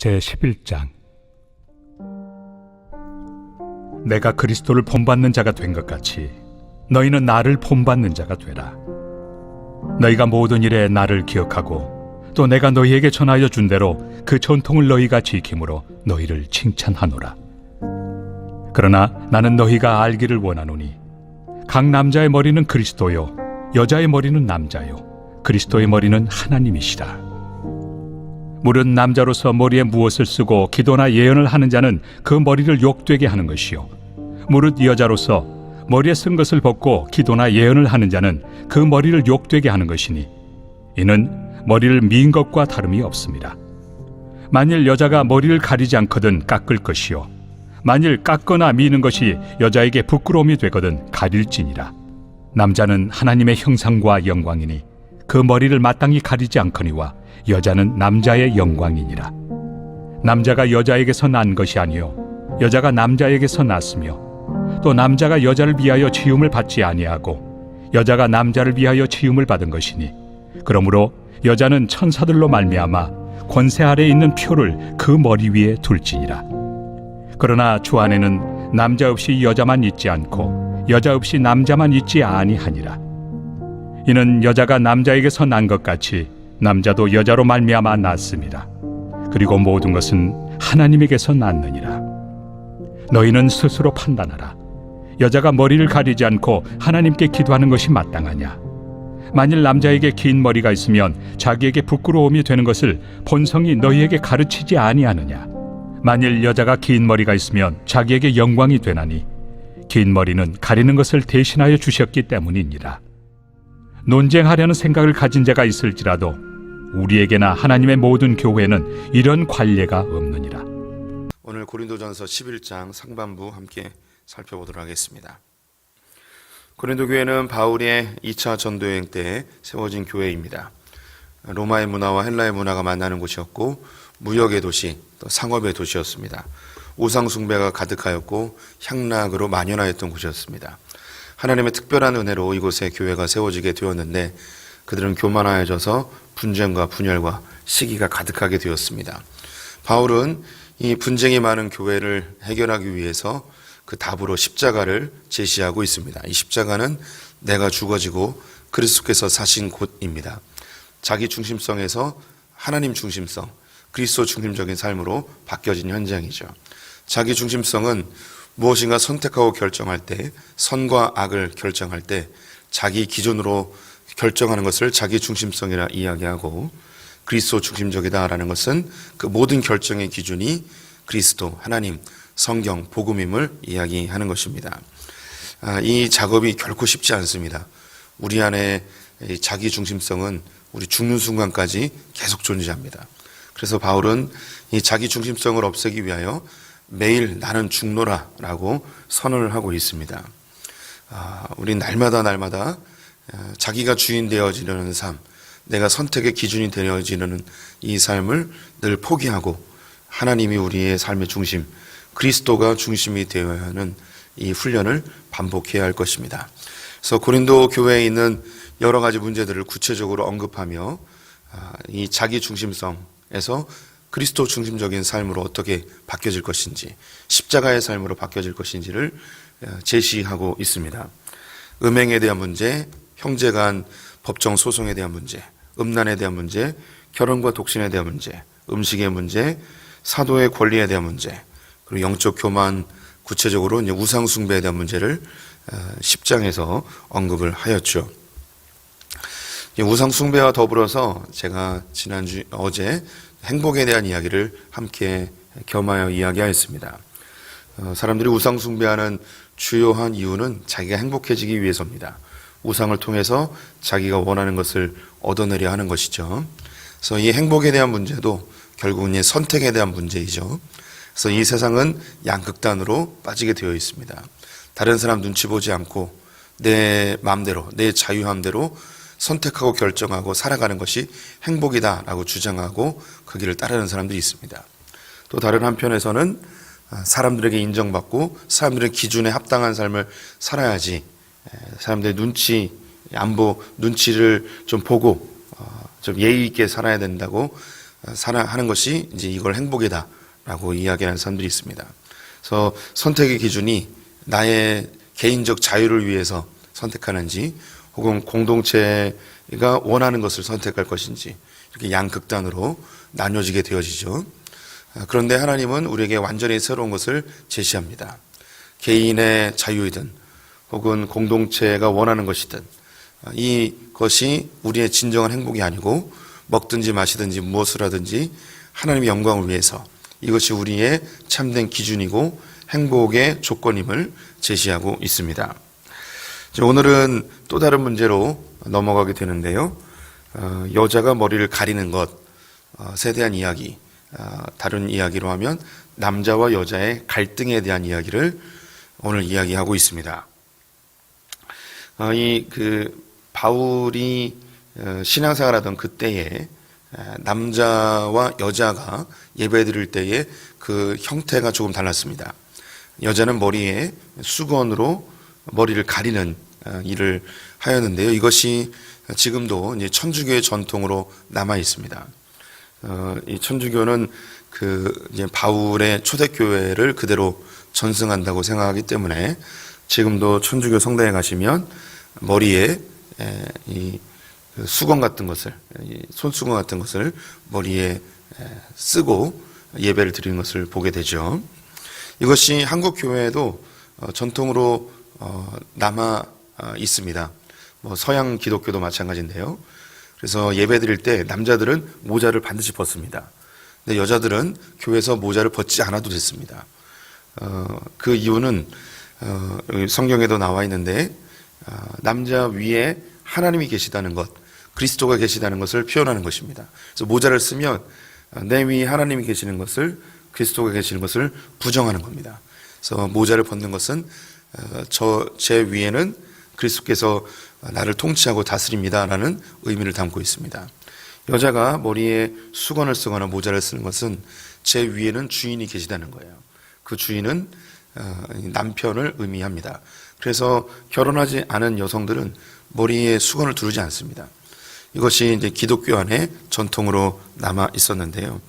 제11장. 내가 그리스도를 본받는 자가 된 것 같이 너희는 나를 본받는 자가 되라. 너희가 모든 일에 나를 기억하고 또 내가 너희에게 전하여 준 대로 그 전통을 너희가 지킴으로 너희를 칭찬하노라. 그러나 나는 너희가 알기를 원하노니 각 남자의 머리는 그리스도요 여자의 머리는 남자요 그리스도의 머리는 하나님이시라. 무릇 남자로서 머리에 무엇을 쓰고 기도나 예언을 하는 자는 그 머리를 욕되게 하는 것이요 무릇 여자로서 머리에 쓴 것을 벗고 기도나 예언을 하는 자는 그 머리를 욕되게 하는 것이니 이는 머리를 민 것과 다름이 없습니다. 만일 여자가 머리를 가리지 않거든 깎을 것이요 만일 깎거나 미는 것이 여자에게 부끄러움이 되거든 가릴지니라. 남자는 하나님의 형상과 영광이니 그 머리를 마땅히 가리지 않거니와 여자는 남자의 영광이니라. 남자가 여자에게서 난 것이 아니요 여자가 남자에게서 났으며 또 남자가 여자를 위하여 지음을 받지 아니하고 여자가 남자를 위하여 지음을 받은 것이니 그러므로 여자는 천사들로 말미암아 권세 아래에 있는 표를 그 머리 위에 둘지니라. 그러나 주 안에는 남자 없이 여자만 있지 않고 여자 없이 남자만 있지 아니하니라. 이는 여자가 남자에게서 난 것 같이 남자도 여자로 말미암아 났습니다. 그리고 모든 것은 하나님에게서 났느니라. 너희는 스스로 판단하라. 여자가 머리를 가리지 않고 하나님께 기도하는 것이 마땅하냐? 만일 남자에게 긴 머리가 있으면 자기에게 부끄러움이 되는 것을 본성이 너희에게 가르치지 아니하느냐? 만일 여자가 긴 머리가 있으면 자기에게 영광이 되나니 긴 머리는 가리는 것을 대신하여 주셨기 때문이니라. 논쟁하려는 생각을 가진 자가 있을지라도 우리에게나 하나님의 모든 교회는 이런 관례가 없느니라. 오늘 고린도전서 11장 상반부 함께 살펴보도록 하겠습니다. 고린도 교회는 바울의 2차 전도여행 때 세워진 교회입니다. 로마의 문화와 헬라의 문화가 만나는 곳이었고 무역의 도시, 또 상업의 도시였습니다. 우상 숭배가 가득하였고 향락으로 만연하였던 곳이었습니다. 하나님의 특별한 은혜로 이곳에 교회가 세워지게 되었는데 그들은 교만하여져서 분쟁과 분열과 시기가 가득하게 되었습니다. 바울은 이 분쟁이 많은 교회를 해결하기 위해서 그 답으로 십자가를 제시하고 있습니다. 이 십자가는 내가 죽어지고 그리스도께서 사신 곳입니다. 자기 중심성에서 하나님 중심성, 그리스도 중심적인 삶으로 바뀌어진 현장이죠. 자기 중심성은 무엇인가 선택하고 결정할 때, 선과 악을 결정할 때 자기 기준으로 결정하는 것을 자기 중심성이라 이야기하고, 그리스도 중심적이다라는 것은 그 모든 결정의 기준이 그리스도, 하나님, 성경, 복음임을 이야기하는 것입니다. 이 작업이 결코 쉽지 않습니다. 우리 안에 자기 중심성은 우리 죽는 순간까지 계속 존재합니다. 그래서 바울은 이 자기 중심성을 없애기 위하여 매일 나는 죽노라라고 선언을 하고 있습니다. 우리 날마다 자기가 주인 되어지려는 삶, 내가 선택의 기준이 되어지려는 이 삶을 늘 포기하고 하나님이 우리의 삶의 중심, 그리스도가 중심이 되어야 하는 이 훈련을 반복해야 할 것입니다. 그래서 고린도 교회에 있는 여러 가지 문제들을 구체적으로 언급하며 이 자기 중심성에서 그리스도 중심적인 삶으로 어떻게 바뀌어질 것인지, 십자가의 삶으로 바뀌어질 것인지를 제시하고 있습니다. 음행에 대한 문제, 형제 간 법정 소송에 대한 문제, 음란에 대한 문제, 결혼과 독신에 대한 문제, 음식의 문제, 사도의 권리에 대한 문제, 그리고 영적 교만, 구체적으로 우상 숭배에 대한 문제를 10장에서 언급을 하였죠. 우상 숭배와 더불어서 제가 어제 행복에 대한 이야기를 함께 겸하여 이야기하였습니다. 사람들이 우상 숭배하는 주요한 이유는 자기가 행복해지기 위해서입니다. 우상을 통해서 자기가 원하는 것을 얻어내려 하는 것이죠. 그래서 이 행복에 대한 문제도 결국은 선택에 대한 문제이죠. 그래서 이 세상은 양극단으로 빠지게 되어 있습니다. 다른 사람 눈치 보지 않고 내 마음대로, 내 자유함대로 선택하고 결정하고 살아가는 것이 행복이다라고 주장하고 그 길을 따르는 사람들이 있습니다. 또 다른 한편에서는 사람들에게 인정받고 사람들의 기준에 합당한 삶을 살아야지, 사람들의 눈치를 좀 보고 좀 예의 있게 살아야 된다고 하는 것이 이제 이걸 행복이다라고 이야기하는 사람들이 있습니다. 그래서 선택의 기준이 나의 개인적 자유를 위해서 선택하는지 혹은 공동체가 원하는 것을 선택할 것인지 이렇게 양극단으로 나뉘어지게 되어지죠. 그런데 하나님은 우리에게 완전히 새로운 것을 제시합니다. 개인의 자유이든 혹은 공동체가 원하는 것이든 이것이 우리의 진정한 행복이 아니고 먹든지 마시든지 무엇을 하든지 하나님의 영광을 위해서 이것이 우리의 참된 기준이고 행복의 조건임을 제시하고 있습니다. 오늘은 또 다른 문제로 넘어가게 되는데요. 여자가 머리를 가리는 것에 대한 이야기, 다른 이야기로 하면 남자와 여자의 갈등에 대한 이야기를 오늘 이야기하고 있습니다. 바울이 신앙생활하던 그때에 남자와 여자가 예배드릴 때에 그 형태가 조금 달랐습니다. 여자는 머리에 수건으로 머리를 가리는 일을 하였는데요. 이것이 지금도 이제 천주교의 전통으로 남아 있습니다. 이 천주교는 이제 바울의 초대교회를 그대로 전승한다고 생각하기 때문에 지금도 천주교 성당에 가시면 머리에 이 수건 같은 것을, 손수건 같은 것을 머리에 쓰고 예배를 드리는 것을 보게 되죠. 이것이 한국 교회에도 전통으로 남아 있습니다. 서양 기독교도 마찬가지인데요. 그래서 예배 드릴 때 남자들은 모자를 반드시 벗습니다. 근데 여자들은 교회에서 모자를 벗지 않아도 됐습니다. 그 이유는 성경에도 나와 있는데 남자 위에 하나님이 계시다는 것, 그리스도가 계시다는 것을 표현하는 것입니다. 그래서 모자를 쓰면 내 위에 하나님이 계시는 것을, 그리스도가 계시는 것을 부정하는 겁니다. 그래서 모자를 벗는 것은 제 위에는 그리스도께서 나를 통치하고 다스립니다라는 의미를 담고 있습니다. 여자가 머리에 수건을 쓰거나 모자를 쓰는 것은 제 위에는 주인이 계시다는 거예요. 그 주인은 남편을 의미합니다. 그래서 결혼하지 않은 여성들은 머리에 수건을 두르지 않습니다. 이것이 이제 기독교 안에 전통으로 남아 있었는데요.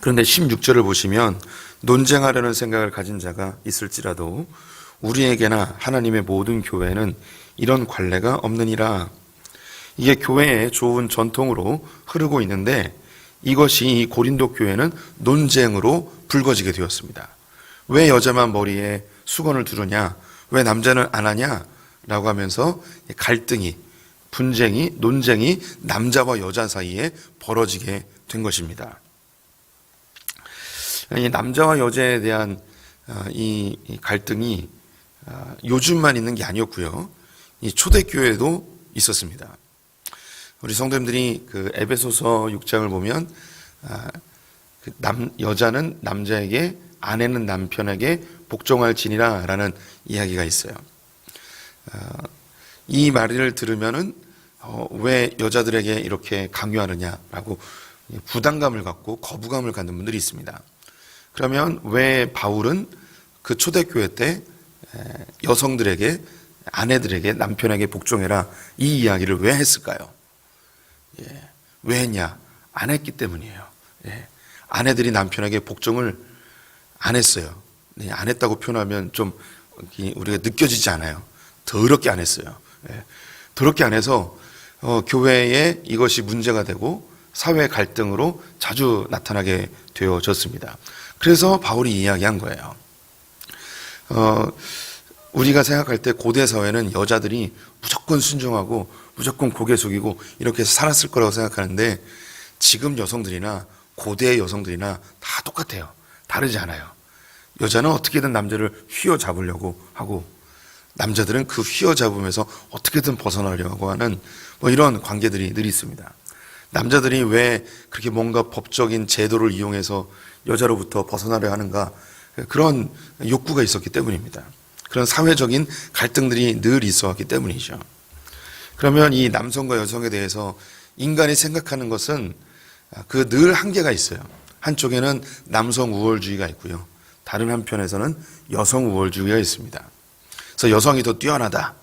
그런데 16절을 보시면 논쟁하려는 생각을 가진 자가 있을지라도 우리에게나 하나님의 모든 교회는 이런 관례가 없느니라. 이게 교회의 좋은 전통으로 흐르고 있는데 이것이 이 고린도 교회는 논쟁으로 불거지게 되었습니다. 왜 여자만 머리에 수건을 두르냐? 왜 남자는 안 하냐? 라고 하면서 갈등이, 분쟁이, 논쟁이 남자와 여자 사이에 벌어지게 된 것입니다. 이 남자와 여자에 대한 이 갈등이 요즘만 있는 게 아니었고요. 이 초대교회도 있었습니다. 우리 성도님들이 에베소서 6장을 보면 여자는 남자에게, 아내는 남편에게 복종할지니라 라는 이야기가 있어요. 이 말을 들으면은 왜 여자들에게 이렇게 강요하느냐라고 부담감을 갖고 거부감을 갖는 분들이 있습니다. 그러면 왜 바울은 그 초대교회 때 여성들에게, 아내들에게, 남편에게 복종해라 이 이야기를 왜 했을까요? 왜 했냐? 안 했기 때문이에요. 아내들이 남편에게 복종을 안 했어요. 안 했다고 표현하면 좀 우리가 느껴지지 않아요. 더럽게 안 했어요. 더럽게 안 해서 교회에 이것이 문제가 되고 사회 갈등으로 자주 나타나게 되어졌습니다. 그래서 바울이 이야기한 거예요. 우리가 생각할 때 고대 사회는 여자들이 무조건 순종하고 무조건 고개 숙이고 이렇게 살았을 거라고 생각하는데 지금 여성들이나 고대 여성들이나 다 똑같아요. 다르지 않아요. 여자는 어떻게든 남자를 휘어잡으려고 하고 남자들은 그 휘어잡으면서 어떻게든 벗어나려고 하는 이런 관계들이 늘 있습니다. 남자들이 왜 그렇게 뭔가 법적인 제도를 이용해서 여자로부터 벗어나려 하는가, 그런 욕구가 있었기 때문입니다. 그런 사회적인 갈등들이 늘 있어 왔기 때문이죠. 그러면 이 남성과 여성에 대해서 인간이 생각하는 것은 늘 한계가 있어요. 한쪽에는 남성 우월주의가 있고요. 다른 한편에서는 여성 우월주의가 있습니다. 그래서 여성이 더 뛰어나다,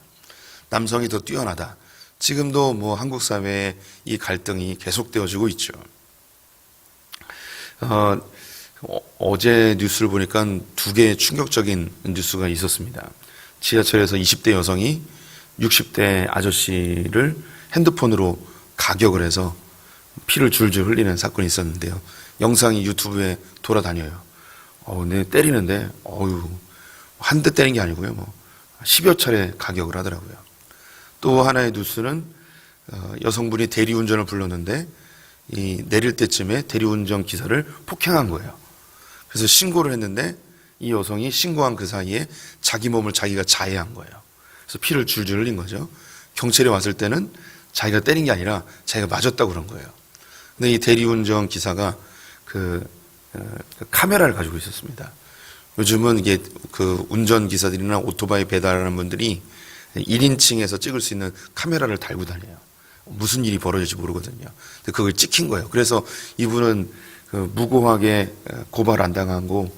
남성이 더 뛰어나다. 지금도 한국 사회에 이 갈등이 계속되어지고 있죠. 어제 뉴스를 보니까 두 개의 충격적인 뉴스가 있었습니다. 지하철에서 20대 여성이 60대 아저씨를 핸드폰으로 가격을 해서 피를 줄줄 흘리는 사건이 있었는데요. 영상이 유튜브에 돌아다녀요. 근데 때리는데, 한 대 때린 게 아니고요. 10여 차례 가격을 하더라고요. 또 하나의 뉴스는 여성분이 대리운전을 불렀는데 내릴 때쯤에 대리운전 기사를 폭행한 거예요. 그래서 신고를 했는데 이 여성이 신고한 그 사이에 자기 몸을 자기가 자해한 거예요. 그래서 피를 줄줄 흘린 거죠. 경찰이 왔을 때는 자기가 때린 게 아니라 자기가 맞았다고 그런 거예요. 근데 이 대리운전 기사가 그 카메라를 가지고 있었습니다. 요즘은 이게 그 운전기사들이나 오토바이 배달하는 분들이 1인칭에서 찍을 수 있는 카메라를 달고 다녀요. 무슨 일이 벌어질지 모르거든요. 근데 그걸 찍힌 거예요. 그래서 이분은 무고하게 고발 안 당하고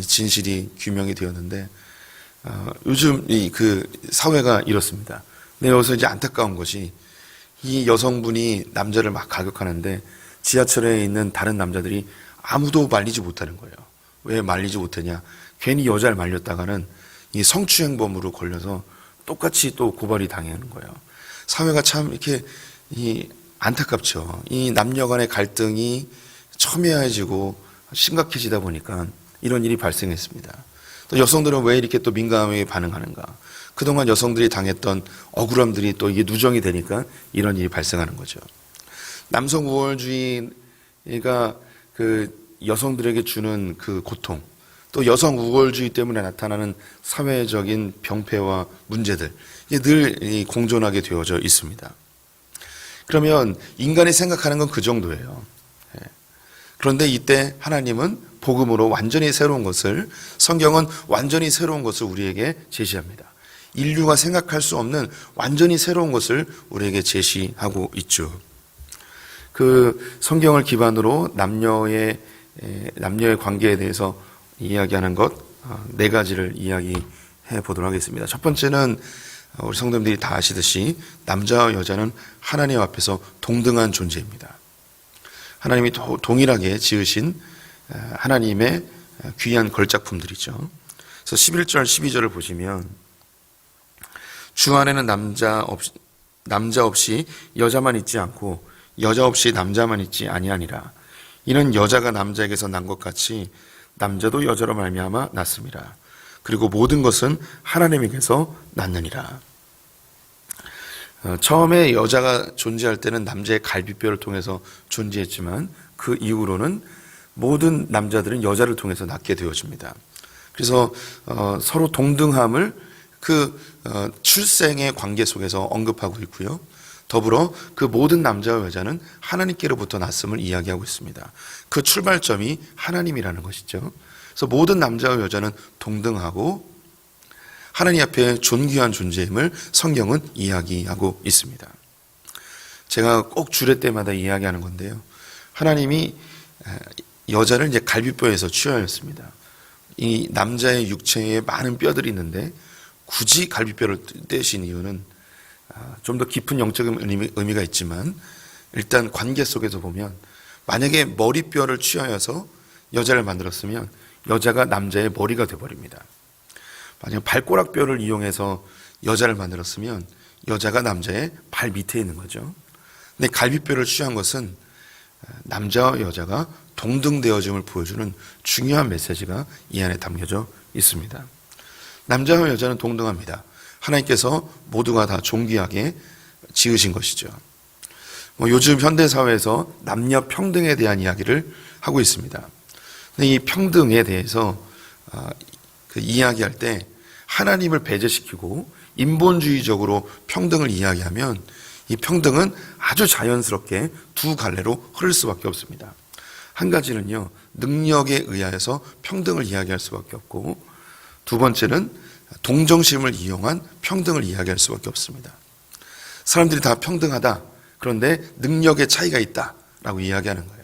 진실이 규명이 되었는데, 요즘 그 사회가 이렇습니다. 근데 여기서 이제 안타까운 것이 이 여성분이 남자를 막 가격하는데 지하철에 있는 다른 남자들이 아무도 말리지 못하는 거예요. 왜 말리지 못하냐? 괜히 여자를 말렸다가는 이 성추행범으로 걸려서 똑같이 또 고발이 당하는 거예요. 사회가 참 이렇게 안타깝죠. 이 남녀 간의 갈등이 첨예해지고 심각해지다 보니까 이런 일이 발생했습니다. 또 여성들은 왜 이렇게 또 민감하게 반응하는가? 그동안 여성들이 당했던 억울함들이 또 이게 누정이 되니까 이런 일이 발생하는 거죠. 남성 우월주의가 그 여성들에게 주는 그 고통, 또 여성 우월주의 때문에 나타나는 사회적인 병폐와 문제들, 이게 늘 공존하게 되어져 있습니다. 그러면 인간이 생각하는 건 그 정도예요. 그런데 이때 하나님은 복음으로 완전히 새로운 것을, 성경은 완전히 새로운 것을 우리에게 제시합니다. 인류가 생각할 수 없는 완전히 새로운 것을 우리에게 제시하고 있죠. 그 성경을 기반으로 남녀의 관계에 대해서 이야기하는 것 4가지를 이야기해 보도록 하겠습니다. 첫 번째는 우리 성도님들이 다 아시듯이 남자와 여자는 하나님 앞에서 동등한 존재입니다. 하나님이 동일하게 지으신 하나님의 귀한 걸작품들이죠. 그래서 11절 12절을 보시면 주 안에는 남자 없이 여자만 있지 않고 여자 없이 남자만 있지 아니하니라. 이는 여자가 남자에게서 난 것 같이 남자도 여자로 말미암아 났습니다. 그리고 모든 것은 하나님에게서 났느니라. 처음에 여자가 존재할 때는 남자의 갈비뼈를 통해서 존재했지만 그 이후로는 모든 남자들은 여자를 통해서 낳게 되어집니다. 그래서 서로 동등함을 그 출생의 관계 속에서 언급하고 있고요. 더불어 그 모든 남자와 여자는 하나님께로부터 났음을 이야기하고 있습니다. 그 출발점이 하나님이라는 것이죠. 그래서 모든 남자와 여자는 동등하고 하나님 앞에 존귀한 존재임을 성경은 이야기하고 있습니다. 제가 꼭 주례 때마다 이야기하는 건데요. 하나님이 여자를 이제 갈비뼈에서 취하였습니다. 이 남자의 육체에 많은 뼈들이 있는데 굳이 갈비뼈를 떼신 이유는 좀 더 깊은 영적인 의미가 있지만, 일단 관계 속에서 보면 만약에 머리뼈를 취하여서 여자를 만들었으면 여자가 남자의 머리가 되어버립니다. 만약 발꼬락뼈를 이용해서 여자를 만들었으면 여자가 남자의 발 밑에 있는 거죠. 근데 갈비뼈를 취한 것은 남자와 여자가 동등되어짐을 보여주는 중요한 메시지가 이 안에 담겨져 있습니다. 남자와 여자는 동등합니다. 하나님께서 모두가 다 존귀하게 지으신 것이죠. 요즘 현대사회에서 남녀 평등에 대한 이야기를 하고 있습니다. 근데 이 평등에 대해서 그 이야기할 때 하나님을 배제시키고 인본주의적으로 평등을 이야기하면 이 평등은 아주 자연스럽게 두 갈래로 흐를 수밖에 없습니다. 한 가지는요, 능력에 의하여서 평등을 이야기할 수밖에 없고, 두 번째는 동정심을 이용한 평등을 이야기할 수밖에 없습니다. 사람들이 다 평등하다. 그런데 능력의 차이가 있다라고 이야기하는 거예요.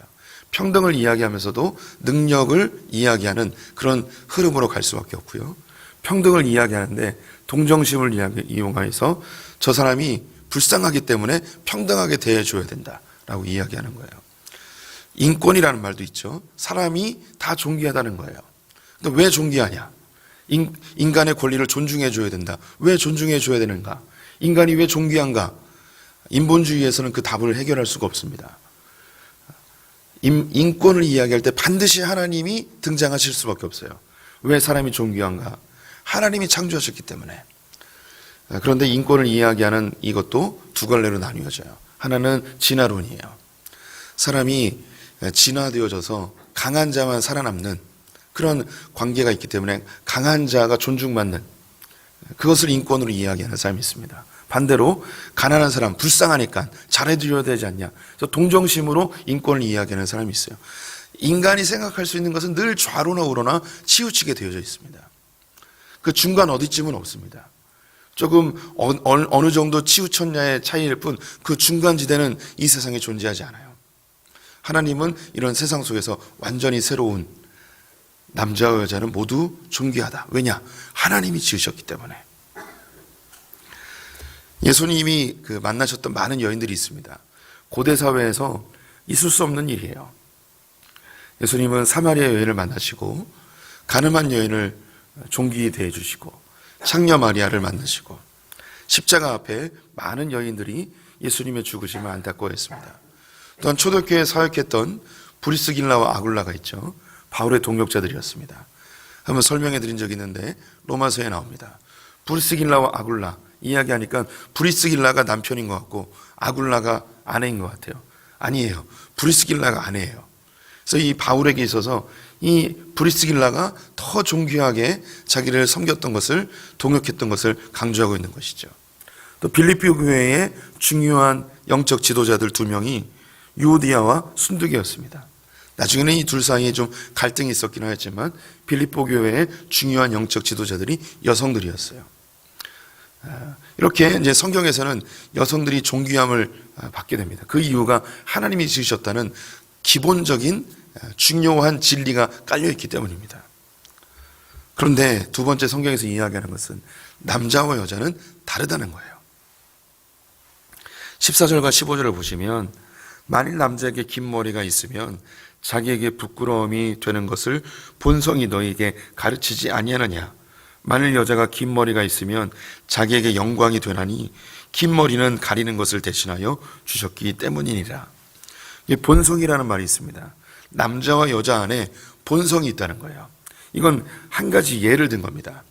평등을 이야기하면서도 능력을 이야기하는 그런 흐름으로 갈 수밖에 없고요. 평등을 이야기하는데 동정심을 이용해서 저 사람이 불쌍하기 때문에 평등하게 대해줘야 된다라고 이야기하는 거예요. 인권이라는 말도 있죠. 사람이 다 존귀하다는 거예요. 근데 왜 존귀하냐? 인간의 권리를 존중해 줘야 된다. 왜 존중해 줘야 되는가? 인간이 왜 존귀한가? 인본주의에서는 그 답을 해결할 수가 없습니다. 인권을 이야기할 때 반드시 하나님이 등장하실 수밖에 없어요. 왜 사람이 존귀한가? 하나님이 창조하셨기 때문에. 그런데 인권을 이야기하는 이것도 두 갈래로 나뉘어져요. 하나는 진화론이에요. 사람이 진화되어져서 강한 자만 살아남는 그런 관계가 있기 때문에 강한 자가 존중받는 그것을 인권으로 이야기하는 사람이 있습니다. 반대로 가난한 사람, 불쌍하니까 잘해드려야 되지 않냐. 그래서 동정심으로 인권을 이야기하는 사람이 있어요. 인간이 생각할 수 있는 것은 늘 좌로나 우로나 치우치게 되어져 있습니다. 그 중간 어디쯤은 없습니다. 조금 어느 정도 치우쳤냐의 차이일 뿐 그 중간지대는 이 세상에 존재하지 않아요. 하나님은 이런 세상 속에서 완전히 새로운 남자와 여자는 모두 존귀하다. 왜냐? 하나님이 지으셨기 때문에. 예수님이 만나셨던 많은 여인들이 있습니다. 고대 사회에서 있을 수 없는 일이에요. 예수님은 사마리아 여인을 만나시고 가늠한 여인을 존귀히 대해주시고 창녀 마리아를 만나시고 십자가 앞에 많은 여인들이 예수님의 죽으심을 안타까워했습니다. 또한 초대교회에 사역했던 브리스길라와 아굴라가 있죠. 바울의 동역자들이었습니다. 한번 설명해 드린 적이 있는데 로마서에 나옵니다. 브리스길라와 아굴라 이야기하니까 브리스길라가 남편인 것 같고 아굴라가 아내인 것 같아요. 아니에요. 브리스길라가 아내예요. 그래서 이 바울에게 있어서 이 브리스길라가 더 존귀하게 자기를 섬겼던 것을, 동역했던 것을 강조하고 있는 것이죠. 또 빌립비 교회의 중요한 영적 지도자들 두 명이 유오디아와 순두계였습니다. 나중에는 이 둘 사이에 좀 갈등이 있었긴 하였지만 빌립보 교회의 중요한 영적 지도자들이 여성들이었어요. 이렇게 이제 성경에서는 여성들이 존귀함을 받게 됩니다. 그 이유가 하나님이 지으셨다는 기본적인 중요한 진리가 깔려있기 때문입니다. 그런데 두 번째 성경에서 이야기하는 것은 남자와 여자는 다르다는 거예요. 14절과 15절을 보시면 만일 남자에게 긴 머리가 있으면 자기에게 부끄러움이 되는 것을 본성이 너희에게 가르치지 아니하느냐. 만일 여자가 긴 머리가 있으면 자기에게 영광이 되나니 긴 머리는 가리는 것을 대신하여 주셨기 때문이니라. 본성이라는 말이 있습니다. 남자와 여자 안에 본성이 있다는 거예요. 이건 한 가지 예를 든 겁니다.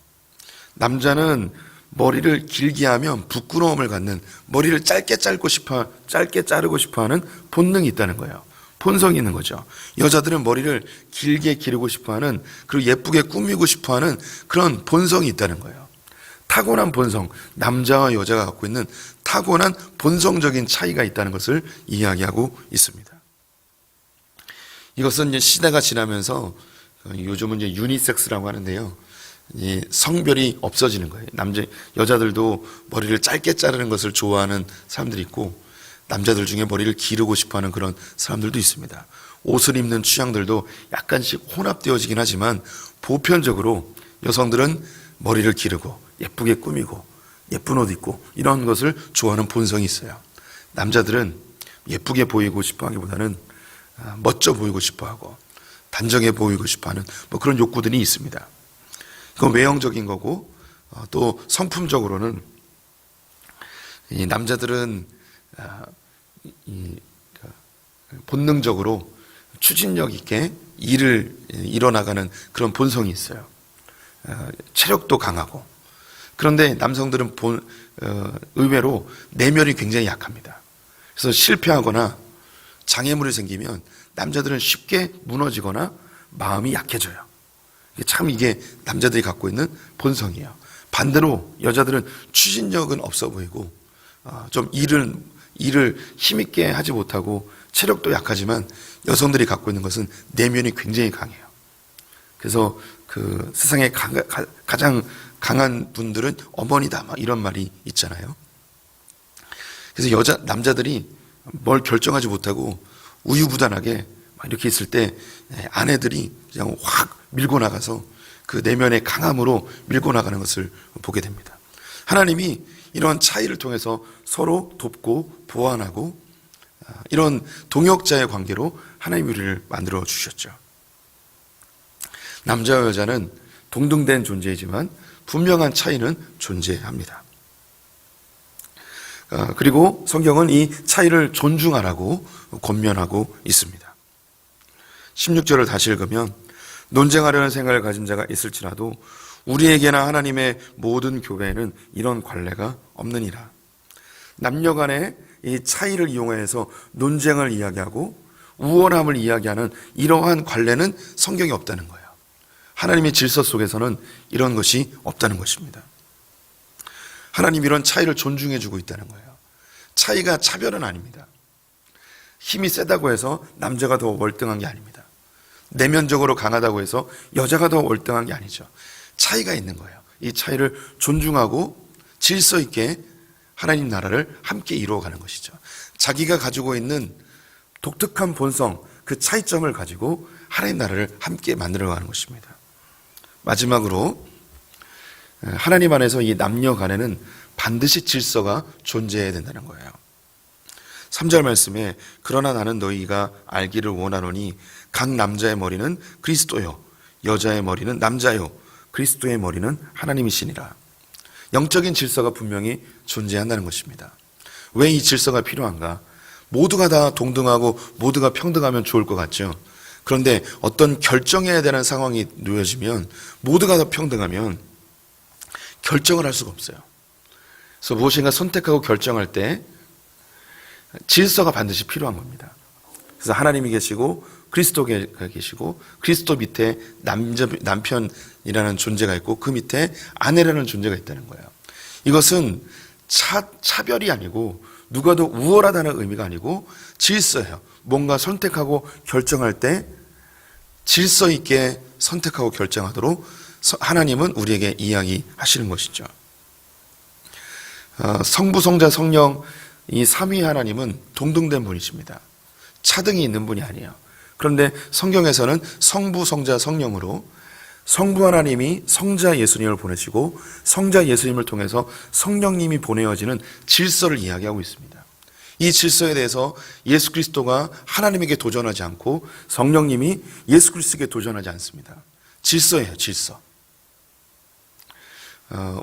남자는 머리를 길게 하면 부끄러움을 갖는, 머리를 짧게 자르고 싶어 하는 본능이 있다는 거예요. 본성이 있는 거죠. 여자들은 머리를 길게 기르고 싶어 하는, 그리고 예쁘게 꾸미고 싶어 하는 그런 본성이 있다는 거예요. 타고난 본성, 남자와 여자가 갖고 있는 타고난 본성적인 차이가 있다는 것을 이야기하고 있습니다. 이것은 이제 시대가 지나면서 요즘은 이제 유니섹스라고 하는데요. 이 성별이 없어지는 거예요. 여자들도 머리를 짧게 자르는 것을 좋아하는 사람들이 있고, 남자들 중에 머리를 기르고 싶어 하는 그런 사람들도 있습니다. 옷을 입는 취향들도 약간씩 혼합되어지긴 하지만, 보편적으로 여성들은 머리를 기르고, 예쁘게 꾸미고, 예쁜 옷 입고, 이런 것을 좋아하는 본성이 있어요. 남자들은 예쁘게 보이고 싶어 하기보다는 멋져 보이고 싶어 하고, 단정해 보이고 싶어 하는 그런 욕구들이 있습니다. 그건 외형적인 거고, 또 성품적으로는 이 남자들은 본능적으로 추진력 있게 일을 이뤄나가는 그런 본성이 있어요. 체력도 강하고. 그런데 남성들은 의외로 내면이 굉장히 약합니다. 그래서 실패하거나 장애물이 생기면 남자들은 쉽게 무너지거나 마음이 약해져요. 참 이게 남자들이 갖고 있는 본성이에요. 반대로 여자들은 추진력은 없어 보이고 좀 일을 힘있게 하지 못하고 체력도 약하지만 여성들이 갖고 있는 것은 내면이 굉장히 강해요. 그래서 그 세상에 가장 강한 분들은 어머니다 이런 말이 있잖아요. 그래서 남자들이 뭘 결정하지 못하고 우유부단하게 이렇게 있을 때 아내들이 그냥 확 밀고 나가서 그 내면의 강함으로 밀고 나가는 것을 보게 됩니다. 하나님이 이러한 차이를 통해서 서로 돕고 보완하고 이런 동역자의 관계로 하나님이 우리를 만들어 주셨죠. 남자와 여자는 동등된 존재이지만 분명한 차이는 존재합니다. 그리고 성경은 이 차이를 존중하라고 권면하고 있습니다. 16절을 다시 읽으면 논쟁하려는 생각을 가진 자가 있을지라도 우리에게나 하나님의 모든 교회에는 이런 관례가 없느니라. 남녀 간의 이 차이를 이용해서 논쟁을 이야기하고 우월함을 이야기하는 이러한 관례는 성경에 없다는 거예요. 하나님의 질서 속에서는 이런 것이 없다는 것입니다. 하나님 이런 차이를 존중해 주고 있다는 거예요. 차이가 차별은 아닙니다. 힘이 세다고 해서 남자가 더 월등한 게 아닙니다. 내면적으로 강하다고 해서 여자가 더 월등한 게 아니죠. 차이가 있는 거예요. 이 차이를 존중하고 질서 있게 하나님 나라를 함께 이루어가는 것이죠. 자기가 가지고 있는 독특한 본성, 그 차이점을 가지고 하나님 나라를 함께 만들어가는 것입니다. 마지막으로 하나님 안에서 이 남녀 간에는 반드시 질서가 존재해야 된다는 거예요. 3절 말씀에 그러나 나는 너희가 알기를 원하노니 각 남자의 머리는 그리스도요 여자의 머리는 남자요 그리스도의 머리는 하나님이시니라. 영적인 질서가 분명히 존재한다는 것입니다. 왜 이 질서가 필요한가? 모두가 다 동등하고 모두가 평등하면 좋을 것 같죠. 그런데 어떤 결정해야 되는 상황이 놓여지면 모두가 다 평등하면 결정을 할 수가 없어요. 그래서 무엇인가 선택하고 결정할 때 질서가 반드시 필요한 겁니다. 그래서 하나님이 계시고 그리스도가 계시고 그리스도 밑에 남편이라는 존재가 있고 그 밑에 아내라는 존재가 있다는 거예요. 이것은 차별이 아니고 누가 더 우월하다는 의미가 아니고 질서예요. 뭔가 선택하고 결정할 때 질서 있게 선택하고 결정하도록 하나님은 우리에게 이야기하시는 것이죠. 성부, 성자, 성령 이 삼위 하나님은 동등된 분이십니다. 차등이 있는 분이 아니에요. 그런데 성경에서는 성부, 성자, 성령으로 성부 하나님이 성자 예수님을 보내시고 성자 예수님을 통해서 성령님이 보내어지는 질서를 이야기하고 있습니다. 이 질서에 대해서 예수 그리스도가 하나님에게 도전하지 않고 성령님이 예수 그리스도에게 도전하지 않습니다. 질서예요, 질서.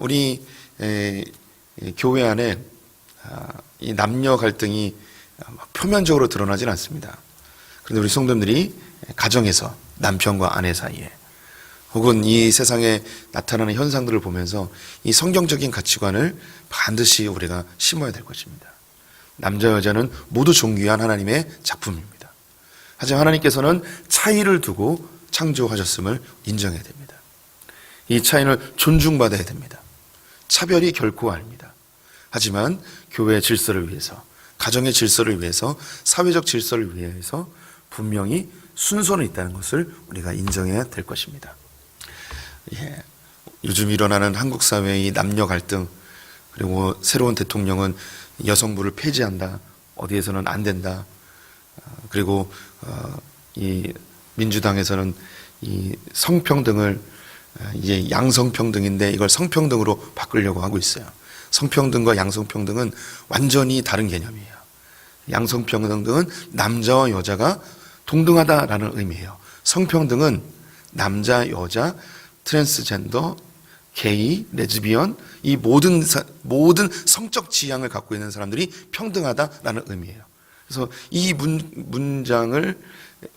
우리 교회 안에 이 남녀 갈등이 표면적으로 드러나진 않습니다. 그런데 우리 성도님들이 가정에서 남편과 아내 사이에 혹은 이 세상에 나타나는 현상들을 보면서 이 성경적인 가치관을 반드시 우리가 심어야 될 것입니다. 남자 여자는 모두 존귀한 하나님의 작품입니다. 하지만 하나님께서는 차이를 두고 창조하셨음을 인정해야 됩니다. 이 차이를 존중받아야 됩니다. 차별이 결코 아닙니다. 하지만 교회의 질서를 위해서, 가정의 질서를 위해서, 사회적 질서를 위해서 분명히 순서는 있다는 것을 우리가 인정해야 될 것입니다. 요즘 일어나는 한국 사회의 남녀 갈등, 그리고 새로운 대통령은 여성부를 폐지한다, 어디에서는 안 된다, 그리고 이 민주당에서는 이 성평등을 이제 양성평등인데 이걸 성평등으로 바꾸려고 하고 있어요. 성평등과 양성평등은 완전히 다른 개념이에요. 양성평등은 남자와 여자가 동등하다라는 의미예요. 성평등은 남자, 여자, 트랜스젠더, 게이, 레즈비언 이 모든 성적 지향을 갖고 있는 사람들이 평등하다라는 의미예요. 그래서 이 문장을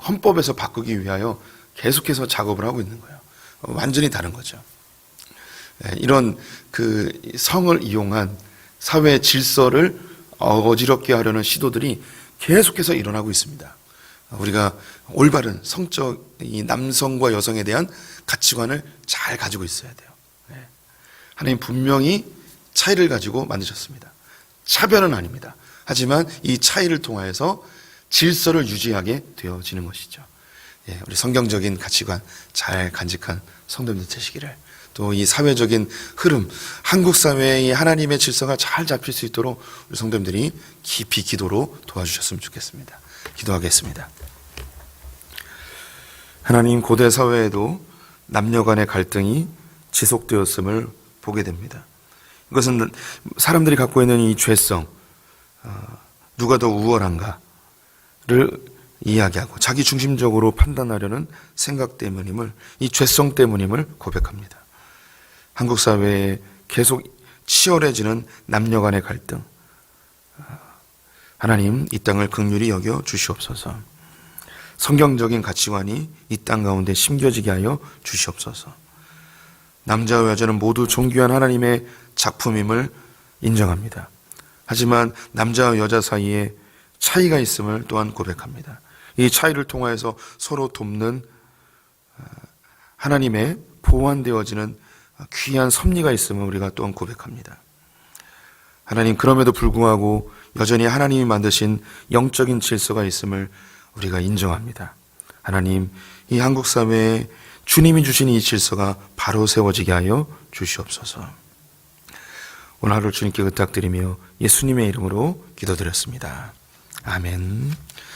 헌법에서 바꾸기 위하여 계속해서 작업을 하고 있는 거예요. 완전히 다른 거죠. 이런 그 성을 이용한 사회 질서를 어지럽게 하려는 시도들이 계속해서 일어나고 있습니다. 우리가 올바른 성적 이 남성과 여성에 대한 가치관을 잘 가지고 있어야 돼요. 하나님 분명히 차이를 가지고 만드셨습니다. 차별은 아닙니다. 하지만 이 차이를 통하여서 질서를 유지하게 되어지는 것이죠. 우리 성경적인 가치관 잘 간직한 성도님들 되시기를, 또 이 사회적인 흐름, 한국 사회의 하나님의 질서가 잘 잡힐 수 있도록 우리 성도님들이 깊이 기도로 도와주셨으면 좋겠습니다. 기도하겠습니다. 하나님, 고대 사회에도 남녀 간의 갈등이 지속되었음을 보게 됩니다. 이것은 사람들이 갖고 있는 이 죄성, 누가 더 우월한가, 이야기하고 자기 중심적으로 판단하려는 생각 때문임을, 이 죄성 때문임을 고백합니다. 한국 사회에 계속 치열해지는 남녀 간의 갈등, 하나님 이 땅을 긍휼히 여겨 주시옵소서. 성경적인 가치관이 이 땅 가운데 심겨지게 하여 주시옵소서. 남자와 여자는 모두 존귀한 하나님의 작품임을 인정합니다. 하지만 남자와 여자 사이에 차이가 있음을 또한 고백합니다. 이 차이를 통하여서 서로 돕는 하나님의 보완되어지는 귀한 섭리가 있음을 우리가 또한 고백합니다. 하나님, 그럼에도 불구하고 여전히 하나님이 만드신 영적인 질서가 있음을 우리가 인정합니다. 하나님, 이 한국 사회에 주님이 주신 이 질서가 바로 세워지게 하여 주시옵소서. 오늘 하루 주님께 부탁드리며 예수님의 이름으로 기도드렸습니다. 아멘.